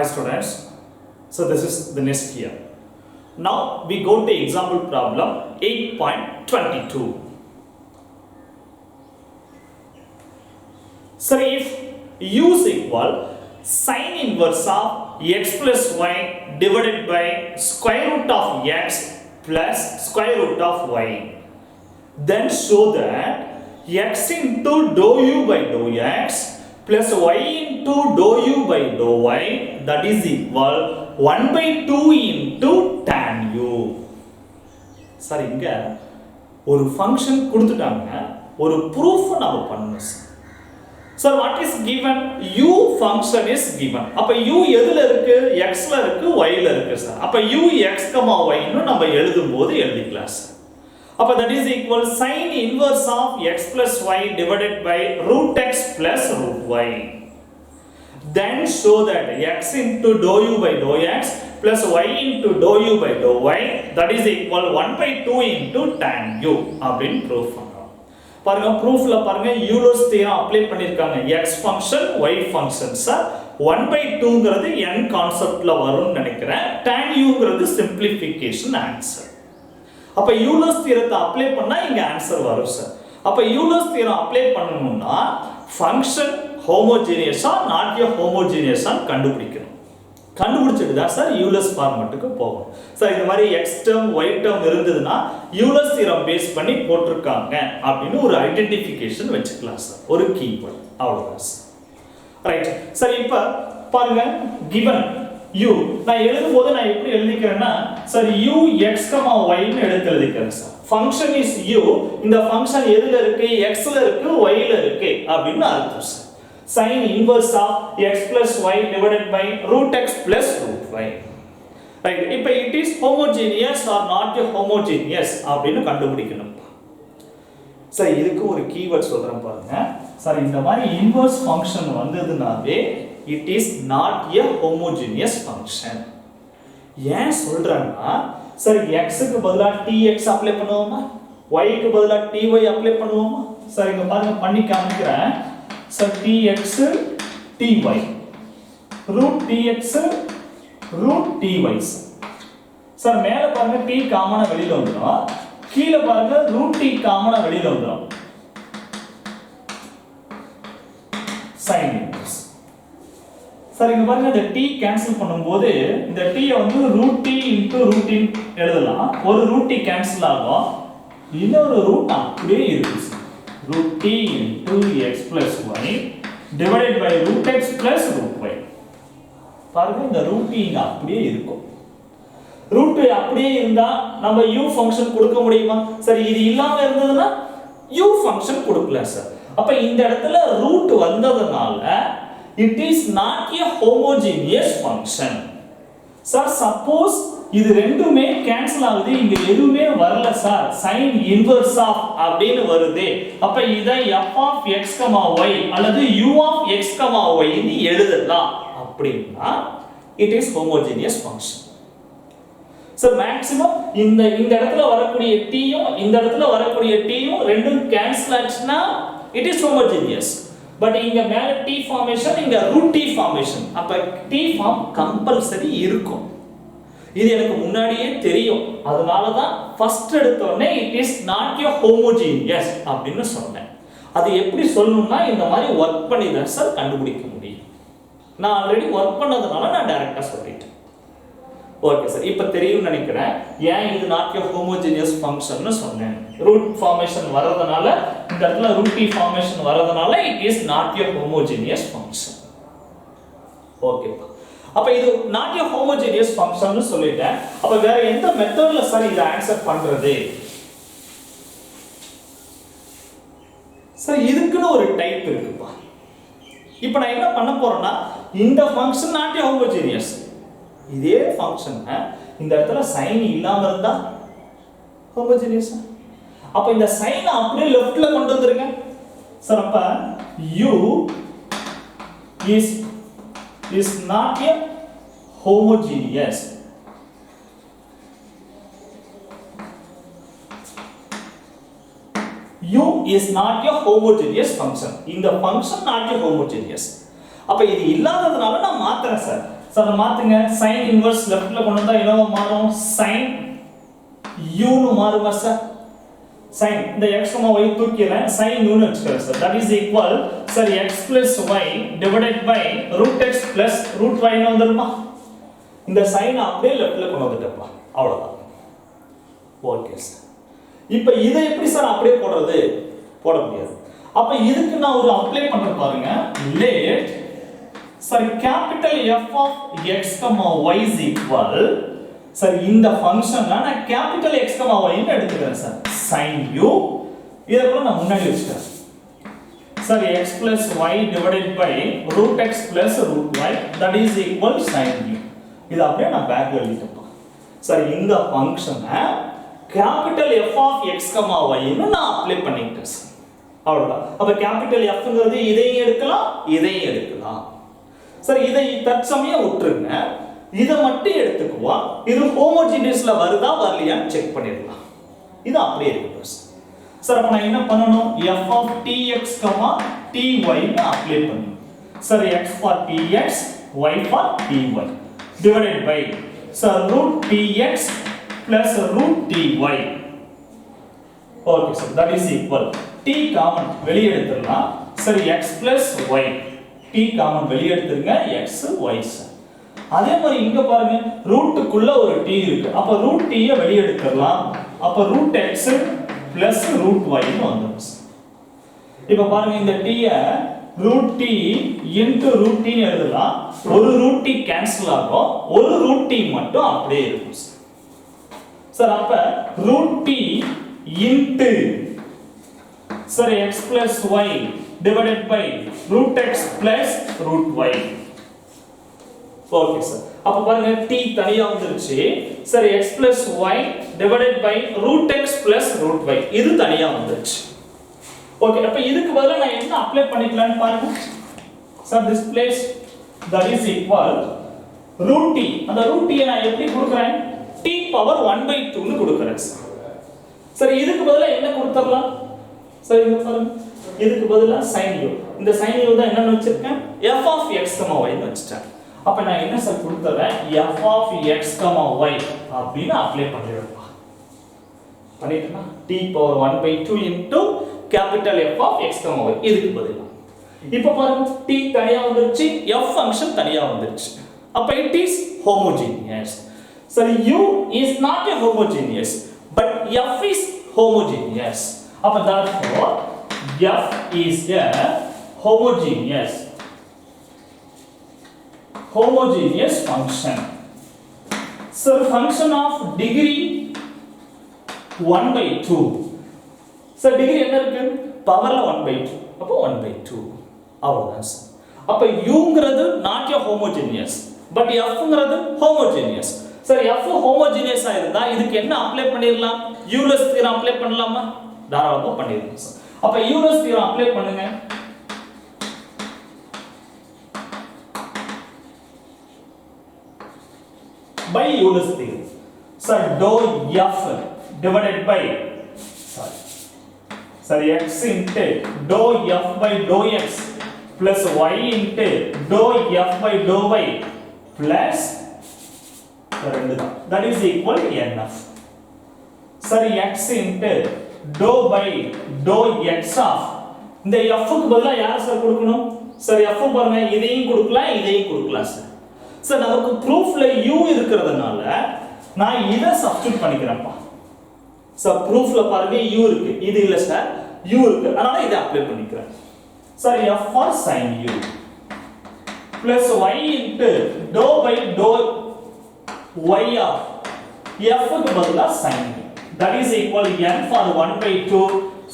Students, so this is the next year. Now we go to example problem 8.22. So if u is equal sin inverse of x plus y divided by square root of x plus square root of y, then show that x into dou u by dou x plus y into dou u by dou y that is equal 1 by 2 into tan u. Sir இங்க ஒரு function கொடுத்துட்டாங்க, ஒரு proof நாம பண்ணணும் sir. Sir what is given? u function is given. அப்ப u எதுல இருக்கு? x ல இருக்கு, y ல இருக்கு சார். அப்ப u x, y ன்னு நம்ம எழுதும்போது எழுதிக்கலாம் சார். அப்ப that is equal sin inverse of x plus y divided by root x plus root y. Then show that x into dou u by dou x plus y into dou u by dou y that is equal 1 by 2 into tan u அப்படின்னு proof பண்றோம். பாருங்க ப்ரூஃப்ல பாருங்க Euler's theorem apply பண்ணிருக்காங்க. x function y function sir 1 by 2ங்கிறது n கான்செப்ட்ல வரும்னு நினைக்கிறேன். tan uங்கிறது சிம்பிளிஃபிகேஷன் ஆன்சர். அப்ப யூலர்ஸ் தியரத்தை அப்ளை பண்ணா இங்க ஆன்சர் வரும் சார். அப்ப யூலர்ஸ் தியரம் அப்ளை பண்ணனும்னா ஃபங்க்ஷன் ஹோமோஜீனியஸா நாட் எ ஹோமோஜீனியஸா கண்டுபிடிக்கணும். கண்டுபிடிச்சிட்டு தான் சார் யூலர்ஸ் ஃபார்மட்டுக்கு போகும். சார் இந்த மாதிரி x டேர்ம் y டேர்ம் இருந்ததுன்னா யூலர்ஸ் தியரம் பேஸ் பண்ணி போட்டுருக்காங்க அப்படின்னு ஒரு ஐடென்டிஃபிகேஷன் வச்சுக்கலாம் சார். ஒரு கீவேர்ட் அவ்வளவுதான் சார். Right sir. இப்ப பாருங்க given u நான் எழுதும்போது நான் எப்படி எழுதிக்கிறேன்னா சார் u x, y ன்னு எழுதிக்கிறேன் சார். ஃபங்க்ஷன் இஸ் u, இந்த ஃபங்க்ஷன் எதுல இருக்கு? x ல இருக்கு, y ல இருக்கு அப்படின்னு அர்த்தம் sir. sin inverse of x plus y divided by root x plus root y. Right. இப்போ it is homogeneous or not homogeneous அப்படின்னு கண்டுபிடிக்கணும். சார் இதுக்கு ஒரு கீவேர்ட் சொல்றேன் பாருங்க. சார் இந்த மாதிரி இன்வர்ஸ் ஃபங்க்ஷன் வந்ததுனாவே it is not a homogeneous function. ஏன் சொல்றேன்னா சார் x க்கு பதிலா tx அப்ளை பண்ணுவோமா, y க்கு பதிலா ty அப்ளை பண்ணுவோமா? சார் இங்க பாருங்க பண்ணி காமிக்கிறேன். Sir tx ty root tx root ty. Sir மேல பாருங்க t காமனா வெளியில வந்துரும், கீழ பாருங்க root t காமனா வெளியில வந்துரும். sin inverse. சார் இங்க பாருங்க இந்த t கேன்சல் பண்ணும்போது இந்த t வந்து root t into root t எழுதலாம். ஒரு root t கேன்சல் ஆகும், இன்னொரு ரூட் அப்படியே இருக்கு. root t into x plus y divided by root x plus root y. பாருங்க இந்த root t இங்க அப்படியே இருக்கும். root t அப்படியே இருந்தா நம்ம u ஃபங்க்ஷன் கொடுக்க முடியுமா? சரி இது இல்லாம இருந்ததுன்னா u ஃபங்க்ஷன் கொடுக்கலாம் சார். அப்ப இந்த இடத்துல ரூட் வந்ததனால it is not a homogeneous function. Sir suppose இது ரெண்டுமே கேன்சல் ஆகுது, இங்க எதுவுமே வரல சார், sin inverse of அப்படின்னு வருது. அப்ப இதை f of x, y அல்லது u of x, y ன்னு எழுதலாம். அப்படினா it is homogeneous function. Sir maximum இந்த இடத்துல வரக்கூடிய t யும் இந்த இடத்துல வரக்கூடிய t யும் ரெண்டும் கேன்சல் ஆச்சுனா it is homogeneous. பட் இங்க மேல t ஃபார்மேஷன், இங்க root t ஃபார்மேஷன். அப்ப t ஃபார்ம் கம்பல்சரி இருக்கும். இது எனக்கு முன்னாடியே தெரியும். அதனால தான் ஃபர்ஸ்ட் எடுத்த உடனே it is not a homogeneous அப்படினு சொன்னேன். அது எப்படி சொல்லணும்னா இந்த மாதிரி வர்க் பண்ணி தான் சார் கண்டுபிடிக்க முடியும். நான் ஆல்ரெடி வர்க் பண்ணதனால நான் டைரக்டா சொல்லிட்டேன். ஓகே சார், இப்போ தெரியும் நினைக்கிறேன் ஏன் இது not a homogeneous function னு சொன்னேன். ரூட் ஃபார்மேஷன் வரதனால இந்த இடத்துல root t ஃபார்மேஷன் வரதனால it is not a homogeneous function. Okay, அப்ப இது not a homogeneous function னு சொல்லிட்டேன். அப்ப வேற எந்த மெத்தட்ல சார் இத ஆன்சர் பண்றது? சார் இதுக்குன்னு ஒரு டைப் இருக்குப்பா. இப்போ நான் என்ன பண்ண போறேன்னா இந்த ஃபங்க்ஷன் not a homogeneous, இதே ஃபங்க்ஷன் இந்த இடத்துல sin இல்லாம இருந்தா homogeneous. அப்ப இந்த sin அப்படியே லெஃப்ட்ல கொண்டு வந்துருங்க சார். அப்ப u is not a homogeneous. u is not a homogeneous function. இந்த function not a homogeneous. அப்ப இது இல்லாததனால நான் மாத்துறேன் சார். சார் அதை மாத்துங்க sin inverse லெஃப்ட்ல கொண்டு வந்தா என்னவா மாறும் sin u னு மாறுமா சார் sin இந்த x, y தூக்கிறேன் sin u னு வெச்சுக்கிறேன் sir that is equal sir x plus y divided by root x plus root y னு வந்துருமா இந்த sin அப்படியே லெஃப்ட்ல கொண்டு வந்துட்டப்பா அவ்வளவுதான் ஓகே சார் இப்போ இதை எப்படி சார் அப்படியே போடுறது போட முடியாது அப்ப இதுக்கு நான் ஒரு அப்ளை பண்ற பாருங்க let sir capital F of x, y is equal sir இந்த ஃபங்க்ஷனை நான் capital X, y ன்னு எடுத்துக்கிறேன் சார் sin u இத கூட நான் முன்னாடி வெச்சுக்கிறேன் sir x plus y divided by root x plus root y that is equal sin u இது அப்படியே நான் பேக்ல எழுதிட்டேன் சார் இந்த ஃபங்க்ஷனை capital F of x, y ன்னு நான் அப்ளை பண்ணிட்டேன் சார் அவ்வளவுதான் அப்ப capital F ங்கிறது இதையும் எடுக்கலாம் இதையும் எடுக்கலாம் சார் இதை தற்சமயம் விட்டுருங்க இத மட்டும் எடுத்துக்குவோம் இது ஹோமோஜீனியஸ்ல வருதா வரலையான்னு செக் பண்ணிடலாம் இது அப்படியே இருக்கு சார் அப்ப நான் என்ன பண்ணனும் f of tx, ty ன்னு அப்ளை பண்ணனும் sir x for tx, y for ty divided by sir root tx plus root ty okay sir that is equal t common வெளிய எடுத்துறலாம் சரி x plus y t common வெளிய எடுத்துருங்க x y sir அதே மாதிரி இங்க பாருங்க ரூட்டுக்குள்ள ஒரு t இருக்கு அப்ப ரூட் t ய வெளிய எடுத்துறலாம் அப்ப root x plus root y ன்னு வந்துரும் இப்போ பாருங்க இந்த t ய root t into root t ன்னு எழுதலாம் ஒரு root t கேன்சல் ஆகும் ஒரு root t மட்டும் அப்படியே இருக்கும் சார் அப்ப root t into sorry x plus y divided by root x plus root y okay sir அப்ப பாருங்க t தனியா வந்துருச்சு சரி x plus y divided by root x plus root y இது தனியா வந்துருச்சு ஓகே அப்ப இதுக்கு பதிலா நான் என்ன அப்ளை பண்ணிக்கலாம்னு பாருங்க sir this place that is equal root t அந்த root t நான் எப்படி கொடுக்கிறேன் t power 1/2 னு கொடுக்கிறேன் சரி இதுக்கு பதிலா என்ன கொடுத்தறலாம் சரி இங்க பாருங்க இதுக்கு பதிலா sin u இந்த sin u தான் என்னன்னு வச்சிருக்கேன் f of x, y ன்னு வச்சிட்டேன் அப்ப நான் என்ன சார் கொடுத்தறேன் f of x, y அப்படினா அப்ளை பண்ணிடுறேன் பண்ணிட்டேனா t power 1/2 into capital F of x, y இதுக்கு பதிலா இப்போ பாருங்க t தனியா வந்துருச்சு f ஃபங்க்ஷன் தனியா வந்துருச்சு அப்ப it is homogeneous சரி u is not a homogeneous but f is homogeneous அப்ப therefore f is a homogeneous function so function of degree 1/2 so degree என்ன இருக்கு பவர்ல 1/2 அப்ப 1/2 அவ்வளவுதான் சார் அப்ப u ங்கிறது not a homogeneous but f ங்கிறது homogeneous சரி f homogeneous ஆ இருந்தா இதுக்கு என்ன அப்ளை பண்ணிரலாம் யூலர்ஸ் தியரம் அப்ளை பண்ணலாமா தாராளமா பண்ணிரலாம் சார் அப்ப யூலர்ஸ் தியரம் அப்ளை பண்ணுங்க by Euler's theorem sir dou f divided by sorry x into dou f by dou x plus y into dou f by dou y plus that is equal to nf சரி x into dou by dou x of இந்த f க்கு பதிலா யார் sir கொடுக்கணும் சரி f பாருங்க இதையும் கொடுக்கலாம் இதையும் கொடுக்கலாம் சார் சார் நமக்கு ப்ரூஃப்ல u இருக்குறதுனால நான் இத சப்ஸ்டிட்யூட் பண்ணிக்கிறேன்ப்பா சார் ப்ரூஃப்ல பாருங்க u இருக்கு இது இல்ல சார் u இருக்கு அதனால இத அப்ளை பண்ணிக்கிறேன் sir f for sin u plus y into dou by dou y of f க்கு பதிலா sin u that is equal n for 1/2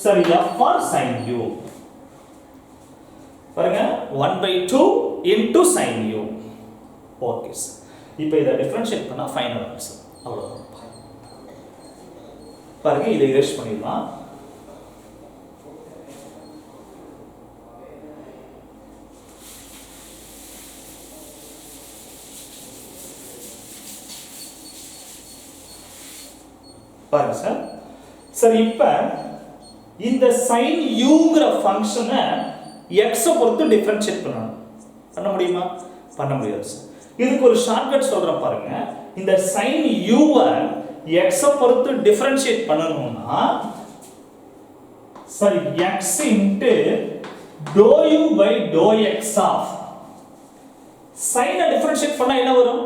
sorry f for sin u பாருங்க 1/2 into sin u okay sir இப்போ இத differentiate பண்ணா final answer அவ்வளவுதான் பாருங்க இதை erase பண்ணிடலாம் பாருங்க சார் சரி இப்போ இந்த sin u ங்கற ஃபங்க்ஷனை x பொறுத்து டிஃபரன்ஷியேட் பண்ணணும் பண்ண முடியுமா பண்ண முடியாது சார் இதுக்கு ஒரு ஷார்ட்கட் சொல்றேன் பாருங்க. இந்த sin u வை x பொறுத்து டிஃபரன்ஷியேட் பண்ணனும்னா சரி x into dou u by dou x of sin differentiate பண்ணா என்ன வரும்?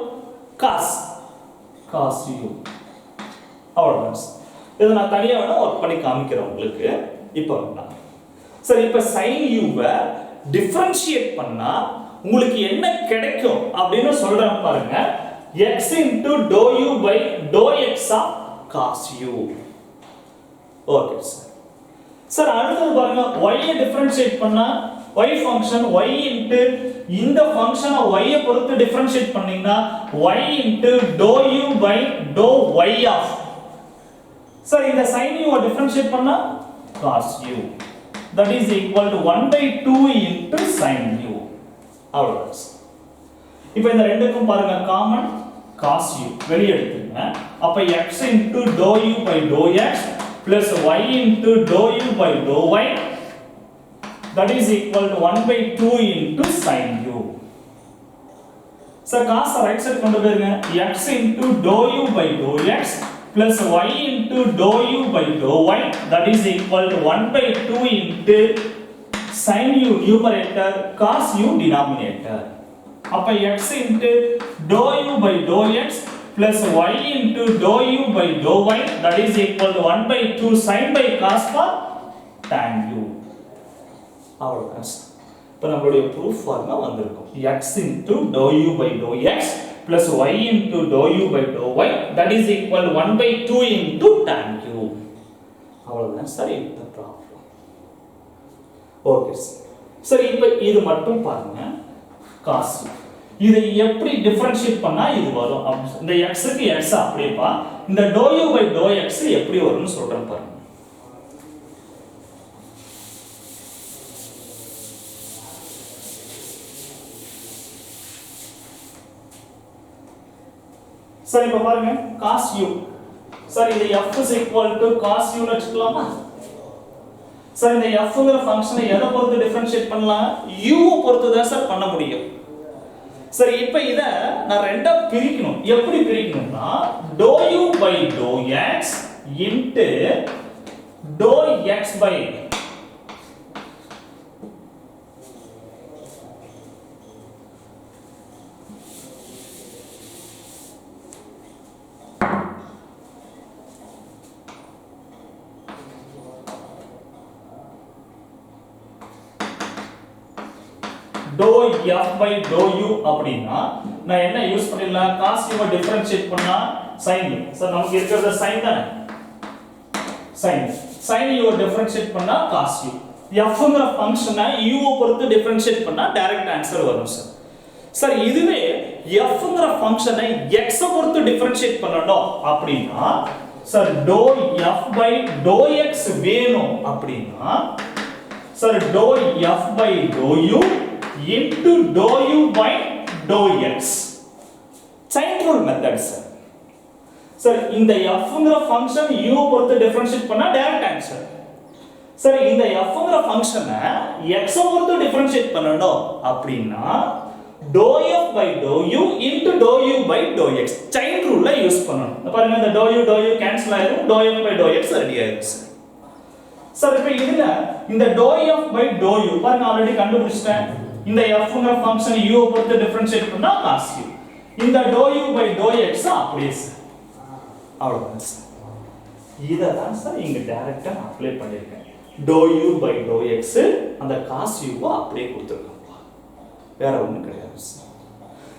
cos u. அவ்வளவுதான். இத நான் தனியா வேணா வர்க் பண்ணி காமிக்கிறேன் உங்களுக்கு. இப்போ சரி, இப்போ sin u வை டிஃபரன்ஷியேட் பண்ணா உங்களுக்கு என்ன கிடைக்கும் அப்படினு சொல்றேன் பாருங்க. x into dou u by dou x of cos u. Okay sir. Sir அடுத்து பாருங்க, y ஐ டிஃபரன்ஷியேட் பண்ணா y ஃபங்க்ஷன் y into இந்த ஃபங்க்ஷனை y ஐ பொறுத்து டிஃபரன்ஷியேட் பண்ணீங்கன்னா y into dou u by dou y of. Sir இந்த sin u ஐ differentiate பண்ணா cos u. That is equal to 1/2 into sin u. அவ்வளவுதான். இப்போ இந்த ரெண்டுக்கும் பாருங்க காமன் cos u வெளிய எடுத்துங்க. அப்ப x into dou u by dou x plus y into dou u by dou y, that is equal to 1/2 into sin u. So cos right side கொண்டு போயிருங்க. x into dou u by dou x plus y into dou u by dou y, that is equal to 1/2 into sin u numerator, cos u denominator. அப்ப x into dou u by dou x plus y into dou u by dou y, that is equal to 1/2 sin by cos for tan u. அவ்வளவுதான். இப்போ நம்மளுடைய proof formula வந்திருக்கும். x into dou u by dou x plus y into dou u by dou y, that is equal to 1/2 into tan u. அவ்வளவுதான் sir இந்த problem. Okay sir. சரி, இப்போ இது மட்டும் பாருங்க. cos இதை எப்படி டிஃபரன்ஷியேட் பண்ணா இது வரும்? இந்த x க்கு x அப்படியேப்பா, இந்த dou u by dou x எப்படி வரும்னு சொல்றேன் பாருங்க. சரி, இப்ப பாருங்க cos u. சரி, இந்த f is equal to cos u ன்னு வச்சுக்கலாமா? சரி, இந்த f ங்கற ஃபங்க்ஷனை எதை பொறுத்து டிஃபரன்ஷியேட் பண்ணலாம்? u பொறுத்து தான் சார் பண்ண முடியும். சரி, இப்போ இத நான் ரெண்டா பிரிக்கணும். எப்படி பிரிக்கணும்னா dou u by dou x into dou x by dou f by dou u அப்படினா நான் என்ன யூஸ் பண்ணிடலாம்? cos u டிஃபரன்ஷியேட் பண்ணா sin u. சார் நமக்கு இருக்கிறது sin தானே? sin u டிஃபரன்ஷியேட் பண்ணா cos u. f ங்கற ஃபங்க்ஷனை u பொறுத்து டிஃபரன்ஷியேட் பண்ணா டைரக்ட் ஆன்சர் வரும் சார். சார் இதுவே f ங்கற ஃபங்க்ஷனை x பொறுத்து டிஃபரன்ஷியேட் பண்ணனும் அப்படினா sir dou f by dou x வேணும் அப்படினா sir dou f by dou u into dou u by dou x. chain rule method sir. sir இந்த f ங்கற ஃபங்க்ஷன் u பொறுத்து differentiate பண்ணா டைரக்ட் ஆன்சர். sir இந்த f ங்கற ஃபங்க்ஷனை x பொறுத்து differentiate பண்ணனும் அப்படினா dou f by dou u into dou u by dou x chain rule ல use பண்ணனும். பாருங்க இந்த dou u கேன்சல் ஆயிடும், dou f by dou x ready ஆயிடும். sir இப்போ இதுல இந்த dou f by dou u பாருங்க ஆல்ரெடி கண்டுபிடிச்சிட்டேன். இந்த f ங்கற ஃபங்க்ஷன் u பொறுத்து டிஃபரன்ஷியேட் பண்ணா cos u. இந்த dou u by dou x அப்படியே சார். அவ்வளவுதான் சார். இத தான் சார் இங்க டைரக்ட்டா அப்ளை பண்ணிருக்கேன். dou u by dou x அந்த cos u அப்படியே கொடுத்திருக்கேன். வேற ஒண்ணும் கிடையாது சார்.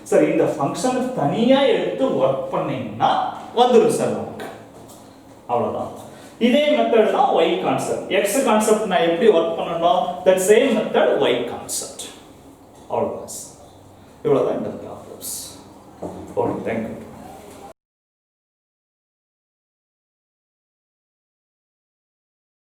சார் இந்த ஃபங்க்ஷனை தனியா எடுத்து வர்க் பண்ணீங்கன்னா வந்துரும் சார் நமக்கு. அவ்வளவுதான். இதே மெத்தட் தான் y கான்செப்ட். x கான்செப்ட் நான் எப்படி வர்க் பண்ணனும்? that same method y concept. All of us. You will end up the problems. Okay, thank you.